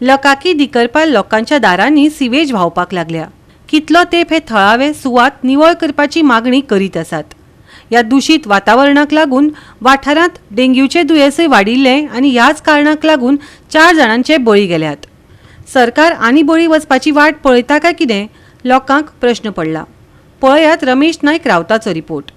लकाकी दिकरपाल लोकांच्या दारांनी सिवेज व्हांवपाक लागल्या। कितलो तेंप हे थळावे सुवात निवळ करपाची मागणी करीत आसात। ह्या दूषित वातावरणाक लागून वाठारांत डेंग्यूचे दुयेंसय वाडिल्ले आनी ह्याच कारणाक लागून 4 जाणांचे बळी गेल्यात। सरकार आनी बळी वचपाची वाट पळयता काय कितें लोकांक प्रश्न पडला। पळयात रमेश नायक रावताचो रिपोर्ट।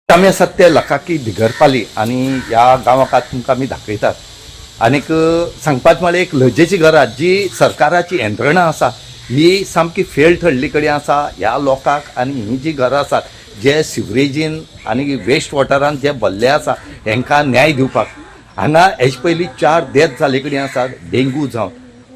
आमी आसात ते लकाकी दिगरपाली आनी ह्या गांवांत तुमकां आमी दाखयतात। आनीक सांगपाचें म्हळ्यार एक लजेची गरज जी सरकाराची यंत्रणा आसा ही सामकी फेल ठरली कडेन आसा ह्या लोकांक। आनी ही जी घरां आसात जे सिवरेजीन आनी वेस्ट वॉटरान जे भरले आसा हांकां न्याय दिवपाक हांगा हेजे पयलीं 4 डेथ जाले कडेन आसात डेंगू जावन।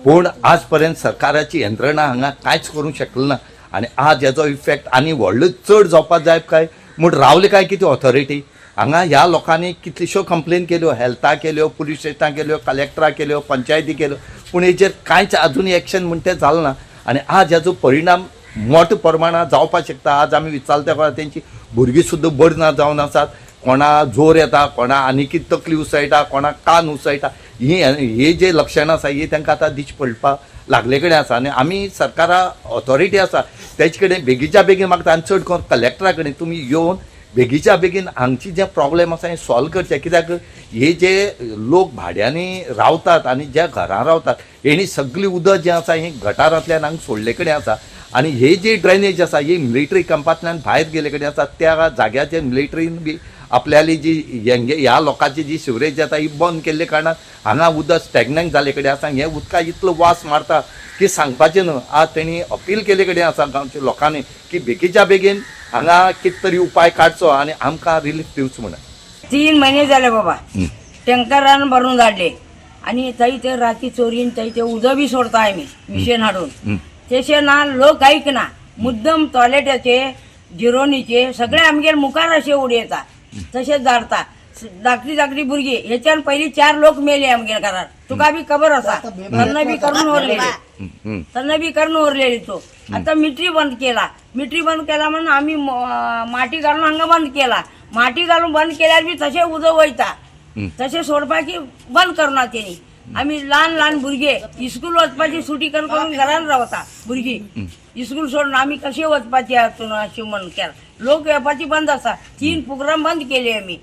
पूण आज पर्यंत सरकाराची यंत्रणा हांगा कांयच करूंक शकली ना। आनी आज हेजो इफेक्ट आनी व्हडलो चड जावपाक जाय काय म्हूण रावले काय कितें ऑथॉरिटी हांगा ह्या लोकांनी कितल्योश्यो कंप्लेन केल्यो, हेल्था केल्यो, पुलीस स्टेशनाक केल्यो, कलेक्टराक केल्यो, पंचायती केल्यो, पूण हेजेर कांयच आजूनय एक्शन म्हणटा तें जालें ना। आनी आज हेजो परिणाम मोठ्या प्रमाणात जावपाक शकता। आज आमी विचारता तेन्ना तेंची भुरगीं सुद्दां बरी ना जावन आसात। कोणा जोर येता, कोणा आनी कितें तकली उसळटा, कोणा कान उसळटा, ही जे लक्षणां आसा ही तांकां आतां दिश्टी पडपाक लागले कडेन आसा। आनी आमी सरकारा ऑथॉरिटी आसा तेजे कडेन बेगीच्या बेगीन मागता आनी चड करून कलेक्टरा कडेन तुमी येवन बेगीच्या बेगीन हांगची जे प्रॉब्लेम आसा हें सॉल्व करचें। कित्याक हे जे लोक भाड्यांनी रावतात आनी ज्या घरां रावतात हेणी सगळी उदक जें आसा हें गटारांतल्यान हांगा सोडले कडेन आसा। आनी हे जे ड्रेनेज आसा ही मिलिटरी कॅम्पांतल्यान भायर गेले कडेन आसा। त्या जाग्याचेर मिलिटरीन बी आपल्याली जी ह्या लोकांची जी सिवरेज जाता ही बंद केल्ले कारणान हांगा उदक स्टॅग्नंट जाले कडेन आसा। हे उदकाक इतलो वास मारता की सांगपाचें न्हू। आज तेणी अपील केले कडेन आसा गांवच्या लोकांनी की बेगीच्या बेगीन हांगा कितें तरी उपाय काडचो आनी आमकां रिलीफ दिवचो म्हणून। 3 महिने झाले बाबा टँकरान भरून धाडले आणि थंय ते राती चोरीन थंय ते उदक बी सोडता आमी मिशन हाडून तशें ना। लोक ऐकना मुद्दम टॉयलेटाचे जिरोनीचे सगळे आमगेर मुखार असे उडयता तशेंच धाडता। धाकटी भुरगीं हेच्यान पयलीं 4 लोक मेले आमगेर घरात तुका बी खबर आसा। तन्ना बी करून उरलेली तो आता मिटरी बंद केला म्हणून आम्ही माटी घालून हांगा बंद केला। माटी घालून बंद केल्यार बी तशें उदक वयता तशें सोडपाची बंद करना तेणी। आमी ल्हान भुरगे इस्कूल वचपाची सुटी करून घरान रावता भुरगीं इस्कूल सोडून आमी कशें वचपाचें हातून अशें म्हण केला। लोक येवपाची बंद आसा। 3 प्रोग्राम बंद केले आमी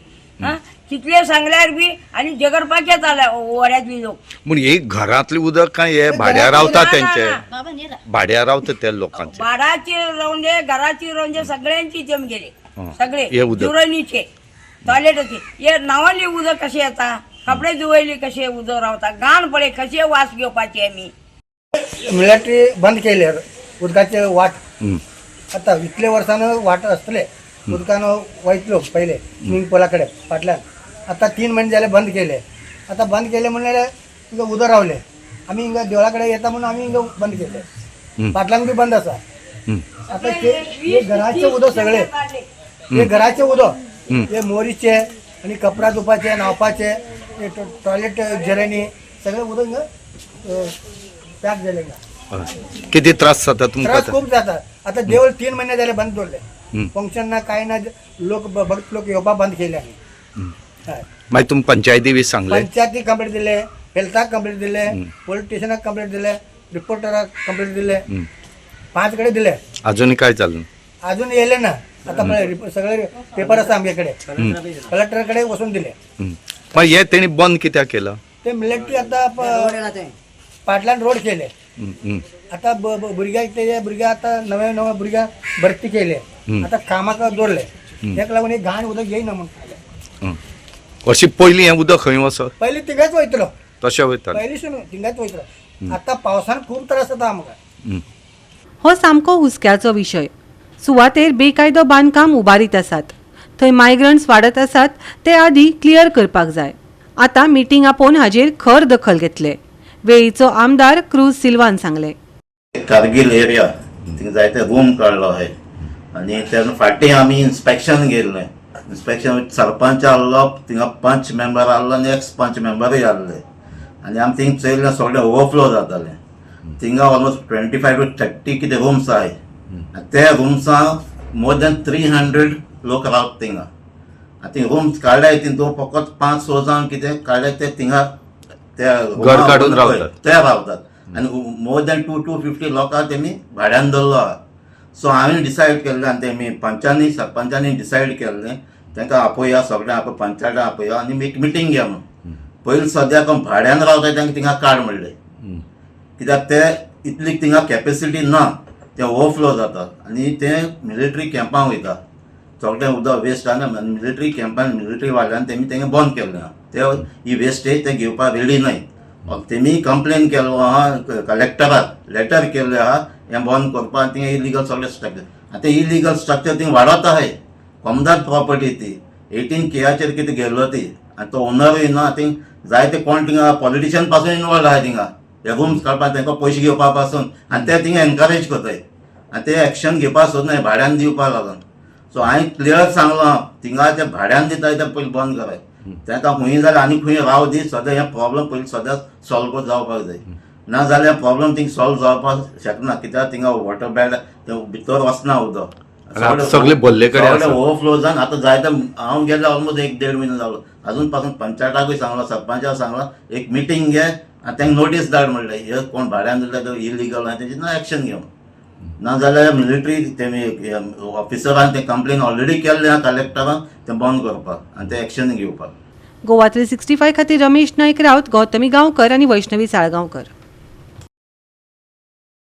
कितले सांगल्यार बी आनी जगरपाचे जाल्या वऱ्यांतली लोक। पूण हे घरांतलें उदक काय हे भाड्यार रावता तेंचे भाड्यार रावता त्या लोकांचे भाडाची रावून दे घराची रावून दे सगळ्यांची जम गेले सगळे जुरणीचे टॉयलेटाचे हे नावाली उदक कशें येता कपडे धुवयले कशें उदक रावता घाण पडे कशें वास घेवपाचे आमी। मिलिटरी बंद केले उदकाचे वाट आता इतले वर्सान वाट असले उदकान वयतलो पहिले स्विमिंग पुलाकडे फाटल्यान। आता 3 महिने झाले बंद केले। आता बंद केले म्हणल्यार हिंगा उदक रावले आमी हिंगा देवळाकडे येता म्हणून आमी हिंगा बंद केले फाटल्यान बी बंद आसा। आता हे घराचे उदक सगळे हे घराचे उदक हे मोरीचे आणि कपडा धुवपाचे न्हावपाचे टॉयलेट झेरेनी सगळे उदक हिंगा पॅक झाले। किती त्रास जाता तुमकां? त्रास खूप जाता। आता देवळ 3 महिने झाले बंद दवरले फंक्शन ना काय ना लोक भक्त लोक येवपा बंद केले आमी। मागीर तुमकां पंचायती बी सांगले? पंचायती कंप्लेंट दिले, हेल्थाक कंप्लेंट दिले, पोलीस स्टेशनाक कंप्लेंट दिले, रिपोर्टराक कंप्लेंट दिले, 5 कडे दिले। अजून काय चालू? अजून येले ना। आता सगळे पेपर आसा आमच्याकडे कलेक्टराकडे वचून दिले। मग हे तेणी बंद कित्याक केलं? ते मिलिटरी आता फाटल्यान रोड केले। आता भुरग्या आता नवे भुरग्या भरती केले आता कामाक दवरले तेका लागून हे घाण उदक येयना म्हणून। अशी पयलीं हें उदक खंय वचत? पयलीं थिंगाच वयतलो तशें वयतालें पयलींसून थिंगाच वयतलो। आता पावसान खूब त्रास जाता आमकां। हो सामको हुस्क्याचो विशय। सुवातेर बेकायदो बांदकाम उबारीत आसात थंय मायग्रंट्स वाडत आसात ते आदी क्लियर करपाक जाय। आता मिटींग आपोवन हाजेर खर दखल घेतले। वेळीचो आमदार क्रूज सिल्वान सांगले कारगिल एरिया थिंग जायते रूम काडलो आहे आणि तेन्ना फाटीं आमी इन्स्पेक्शन गेल्ले। इन्स्पेक्शन सरपंच आहलो थिंगा 5 मेंबर आहलो आनी एक्स 5 मेंबरूय आहले आनी आमी थिंग चयलें सगळें ओवरफ्लो जातालें। थिंगा ऑलमोस्ट 25 to 30 कितें रूम्स आहाय। त्या रूम्सांक मोर दॅन 300 लोक रावत थिंगा आतां रूम्स काडल्याय तितून फकत 5-6 जावन कितें काडल्याय ते थिंगा त्या घर काडून रावतात. ते रावतात आनी मोर दॅन 250 लोकां तेमी भाड्यान दवरलो आहा. सो हांवें डिसायड केल्लें आनी तेमी पंचांनी सरपंचांनी डिसायड केल्लें तांकां आपया सगळ्यांक पंचायत आपया आनी एक मिटींग घ्या म्हणून. पयलीं सद्याक भाड्यान रावताय तांकां थिंगा काड म्हणलें कित्याक ते इतली थिंगा कॅपेसिटी ना ते ओवरफ्लो जातात आनी ते मिलिटरी कॅम्पां वयता सगळें उदक वेस्ट आनी मिलिटरी कॅम्पान मिलिटरी वाल्यान तेमी तेंगे बंद केल्लें आहा. ते ही वेस्टेज ते घेवपाक रेडी न्हय. तेमी कंप्लेन केलो आहा कलेक्टराक लेटर केल्लें आहा हें बंद करपाक थिंगा इलिगल सगळें स्ट्रक्चर आतां इलिगल स्ट्रक्चर थिंगा वाडत आहाय कमदार प्रॉपर्टी ती 18 केयाचेर कितें गेल्लो ती आनी तो ओनरूय ना थिंगा जायते कोण थिंगा पॉलिटिशियन पासून इनवॉल्व आहाय थिंगा हे रूम्स काडपाक तांकां पयशे घेवपा पासून आनी ते थिंगा एनकरेज करताय आनी ते एक्शन घेवपाक सोदनाय भाड्यान दिवपाक लागून. सो हांवें क्लियर सांगलो थिंगा ते भाड्यान दिताय ते पयलीं बंद कराय तांकां खंय जाल्यार आनी खंय राव दी सद्या हें प्रॉब्लम पयलीं सद्या सॉल्व जावपाक जाय ना जाल्यार प्रॉब्लम थिंगा सॉल्व जावपाक शकना कित्याक थिंगा वॉटर बॅड भितर वचना उदक सगळे भरले कडेन आसा. ओवरफ्लो जावन आतां जायते हांव गेले ऑलमोस्ट 1-1.5 म्हयनो जालो अजून पासून पंचायताकूय सांगलो सरपंचाक सांगलो एक मिटींग घे आनी तांकां नोटीस धाड म्हणलें हे कोण भाड्यान दिले ते इलिगल आनी तेजी ना एक्शन घेवन ना जाल्यार मिलिटरी तेमी ऑफिसरान ते कंप्लेन ऑलरेडी केल्लें आहा कलेक्टरान ते बंद करपाक आनी ते एक्शन घेवपाक. गोवा 365 खातीर रमेश नायक रावत, गौतमी गांवकर आनी वैष्णवी साळगांवकर.